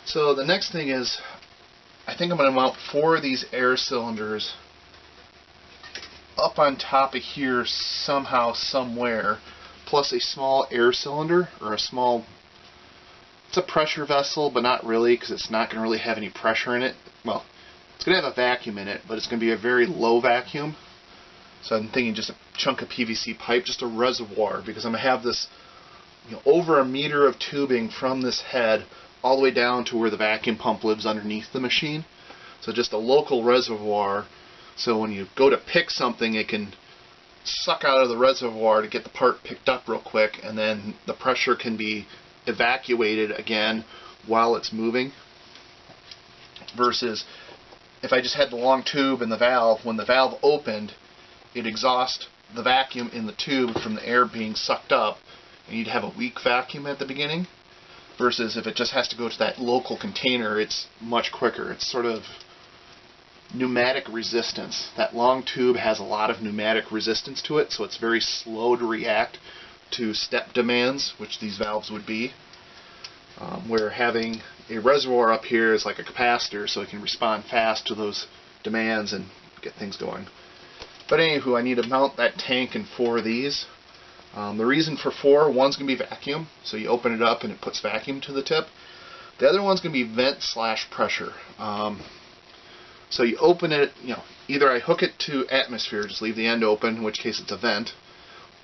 So the next thing is, I think I'm going to mount 4 of these air cylinders up on top of here somehow, somewhere, plus a small air cylinder, or a small, it's a pressure vessel, but not really, because it's not going to really have any pressure in it. Well, it's going to have a vacuum in it, but it's going to be a very low vacuum. So I'm thinking just a chunk of PVC pipe, just a reservoir, because I'm going to have this, over a meter of tubing from this head all the way down to where the vacuum pump lives underneath the machine. So just a local reservoir, so when you go to pick something, it can suck out of the reservoir to get the part picked up real quick, and then the pressure can be evacuated again while it's moving. Versus if I just had the long tube and the valve, when the valve opened, it'd exhaust the vacuum in the tube from the air being sucked up, and you'd have a weak vacuum at the beginning. Versus if it just has to go to that local container, it's much quicker. It's sort of pneumatic resistance. That long tube has a lot of pneumatic resistance to it, so it's very slow to react to step demands, which these valves would be. Where having a reservoir up here is like a capacitor, so it can respond fast to those demands and get things going. But anywho, I need to mount that tank in 4 of these. The reason for 4, one's going to be vacuum, so you open it up and it puts vacuum to the tip. The other one's going to be vent/pressure. So you open it, either I hook it to atmosphere, just leave the end open, in which case it's a vent,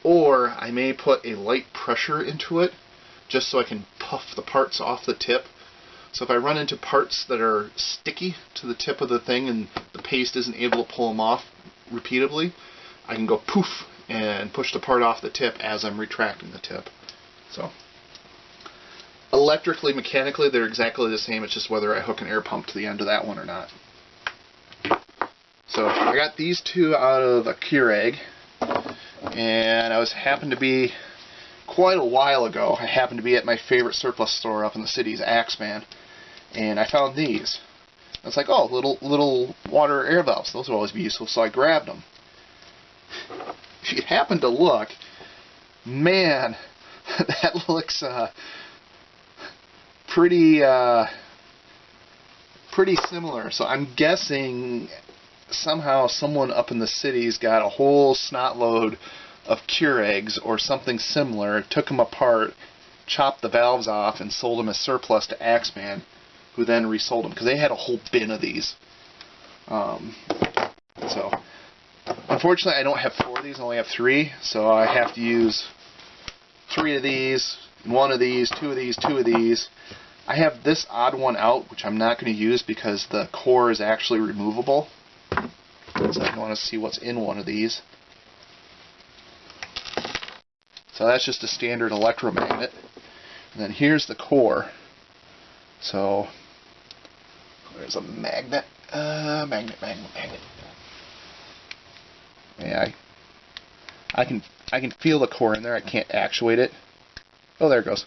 or I may put a light pressure into it, just so I can puff the parts off the tip. So if I run into parts that are sticky to the tip of the thing and the paste isn't able to pull them off repeatedly, I can go poof and push the part off the tip as I'm retracting the tip. So electrically, mechanically, they're exactly the same. It's just whether I hook an air pump to the end of that one or not. So I got these 2 out of a Keurig, and I happened to be quite a while ago. I happened to be at my favorite surplus store up in the city's Axeman, and I found these. I was like, oh, little water air valves. Those would always be useful, so I grabbed them. If you happen to look, man, that looks pretty similar. So I'm guessing somehow someone up in the city's got a whole snot load of Keurigs or something similar, took them apart, chopped the valves off, and sold them as surplus to Axeman, who then resold them, because they had a whole bin of these. So unfortunately, I don't have 4 of these, I only have 3, so I have to use 3 of these, 1 of these, 2 of these, 2 of these. I have this odd one out, which I'm not going to use because the core is actually removable. So I want to see what's in one of these. So that's just a standard electromagnet. And then here's the core. So there's a magnet. Magnet. Yeah, I can feel the core in there. I can't actuate it. Oh, there it goes.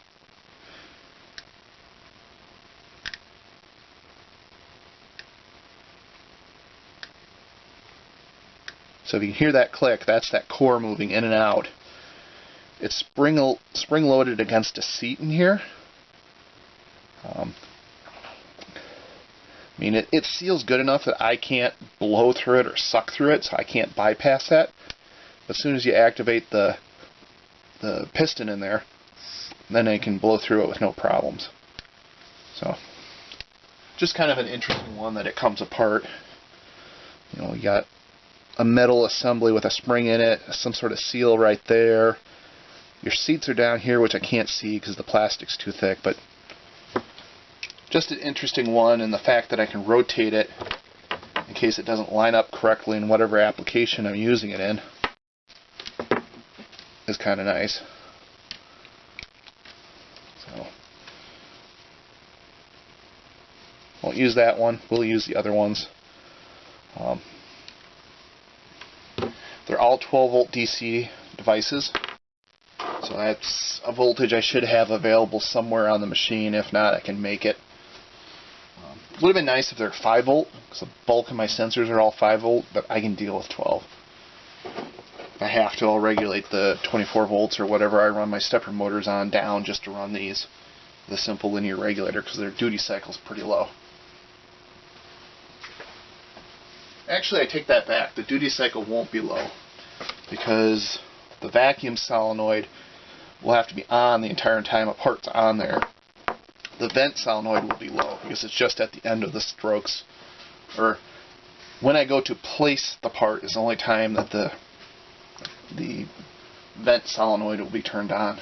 So if you hear that click, that's that core moving in and out. It's spring-loaded against a seat in here. I mean, it seals good enough that I can't blow through it or suck through it, so I can't bypass that. But as soon as you activate the piston in there, then I can blow through it with no problems. So, just kind of an interesting one that it comes apart. You got a metal assembly with a spring in it, some sort of seal right there. Your seats are down here, which I can't see because the plastic's too thick, but just an interesting one, and the fact that I can rotate it in case it doesn't line up correctly in whatever application I'm using it in is kind of nice. So, won't use that one, we'll use the other ones. They're all 12-volt DC devices, so that's a voltage I should have available somewhere on the machine. If not, I can make it. It would have been nice if they're 5-volt, because the bulk of my sensors are all 5-volt, but I can deal with 12. If I have to, I'll regulate the 24 volts or whatever I run my stepper motors on down just to run these the simple linear regulator because their duty cycle is pretty low. Actually, I take that back. The duty cycle won't be low because the vacuum solenoid will have to be on the entire time a part's on there. The vent solenoid will be low because it's just at the end of the strokes, or when I go to place the part is the only time that the vent solenoid will be turned on.